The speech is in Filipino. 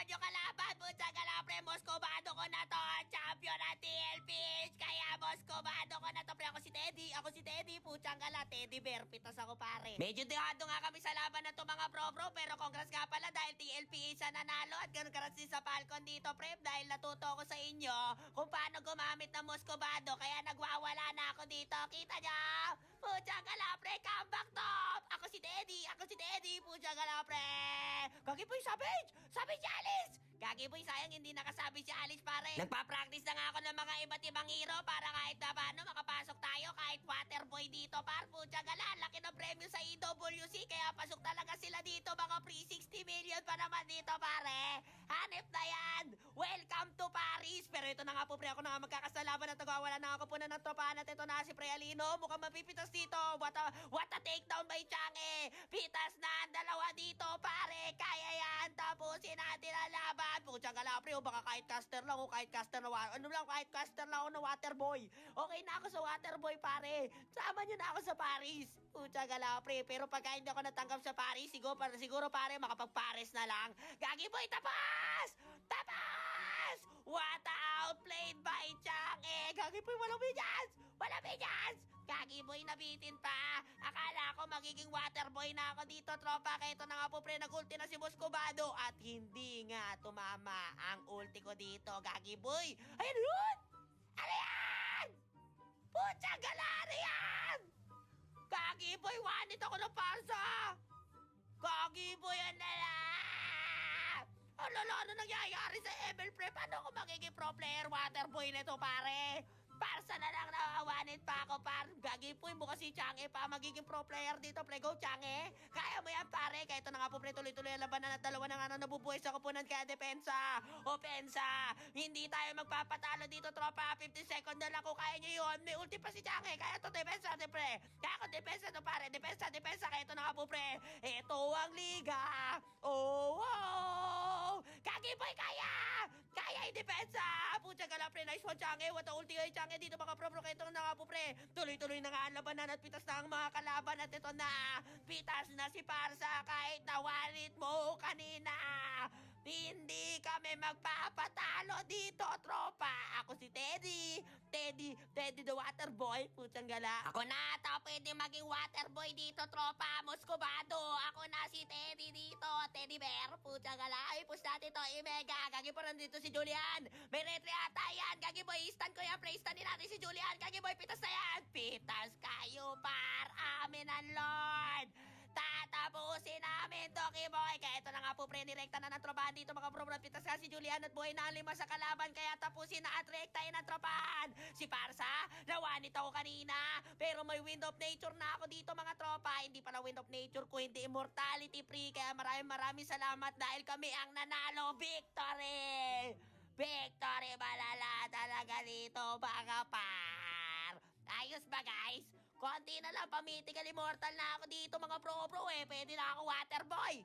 nyo kalaban. Putsang gala, pre. Moscovado ko na to. Champion ng TLPH. Kaya Moscovado ko na to, pre. Ako si Teddy. Putsang gala, Teddy Bear. Pitas ako, pare. Medyo dehado nga kami sa laban na to, mga bro. Pero congrats nga pala dahil TLPH sa nanalo. At ganun karas din sa Falcon dito, pre. Dahil natuto ko sa inyo kung paano gumamit ng Moscovado. Kaya nagwawala na ako dito. Kita nyo? Putsang gala, pre. Comeback top. Ako si Teddy. Putsang gala, pre. Gagi po yung Savage Alice. Gagi po, sayang hindi nakasabi si Alice, pare. Nagpa-practice na nga ako ng mga iba't ibang hero para kahit na paano makapasok tayo kahit Waterboy dito, par. Putsang gala, laki ng premyo sa EWC. Kaya pasok talaga sila dito, mga free 60 million pa naman dito, pare. Hanip na yan. Welcome to Paris. Pero ito na nga po, pre, ako na nga magkakasalaban at nagwawala na ako po na ng tropahan at ito na si Pre Alino. Mukhang mapipitas dito. What a takedown by Changi. Pitas na ang dalawa dito, pare. Kaya yan. Tapusin natin ang laban. Putsang gala, pre. Baka kahit caster lang o kahit caster na kahit caster lang ako na Waterboy. Okay na ako sa Waterboy, pare. Sama nyo na ako sa Paris. Putsang gala, pre. Pero pagka hindi ako natanggap sa Paris, siguro pare, makapag-Paris na lang. Gagi boy, tapas! What a outplayed by Changi. Gagi boy, walang binyas! Gagi boy, nabitin pa. Akala ko magiging Waterboy na ako dito, tropa. Kaya ito na nga po, pre, nag-ulti na si Moscovado. At hindi nga tumama ang ulti ko dito, Gagi boy. Ayan yun! Ano yan? Putsang gala, ano yan? Gagi boy, wanit ako ng parsa. Gagi boy, yan na lang. Ano nangyayari sa ML, pre? Paano ako magiging pro player Waterboy na ito, pare? Parsa na lang nawawanit pa ako, par. Gagi po, bukas si Changi pa magiging pro player dito. Play go, Changi. Kaya mo yan, pare. Kaya ito na nga po, pre, tuloy-tuloy ang labanan at dalawa na nga nabubuhay sa kupunan. Kaya depensa, opensa. Hindi tayo magpapatalo dito, tropa. 50 seconds na lang kung kaya nyo yun. May ulti pa si Changi. Kaya ito, depensa, pre. Kaya ako, depensa to, pare. Depensa. Kaya ito na nga po, pre. Ito ang liga. Oh. Gagi boy, kaya yung depensa. Putsang gala, pre. Nice one, Changi. What a ulti ay Changi dito, mga pro. Kaya ito na nga po, pre. Tuloy-tuloy na nga ang labanan at pitas na ang mga kalaban. At ito na, pitas na si Parsa kahit nawalit mo kanina. Hindi kami magpapatalo dito, tropa. Ako si Teddy the Waterboy. Putsang gala. Ako na ata pwede maging Waterboy dito, tropa. Moscovado. Ako na si Teddy dito. Teddy Bear. Putsang gala. Ay, push natin to. Imega. Gagi po nandito si Julian. May retry ata yan. Gagi boy, stand ko yan. Play stand din natin si Julian. Gagi boy, pitas na yan. Pitas kayo, par. Amin ang Lord. Tatapusin namin to, Kiboy. Kaya ito na nga po, pre, nirekta na ng tropahan dito, mga bro. Pitas nga si Julian at buhay na ang 5 sa kalaban. Kaya tapusin na at rektahin ng tropahan. Si Parsa, nawanit ako kanina. Pero may Wind of Nature na ako dito, mga tropa. Hindi pala Wind of Nature ko, hindi Immortality Free. Kaya maraming salamat dahil kami ang nanalo. Victory! Malala talaga dito, mga par. Ayos ba, guys? Konti na lang, pamitical immortal na ako dito, mga pro, Pwede na ako Waterboy.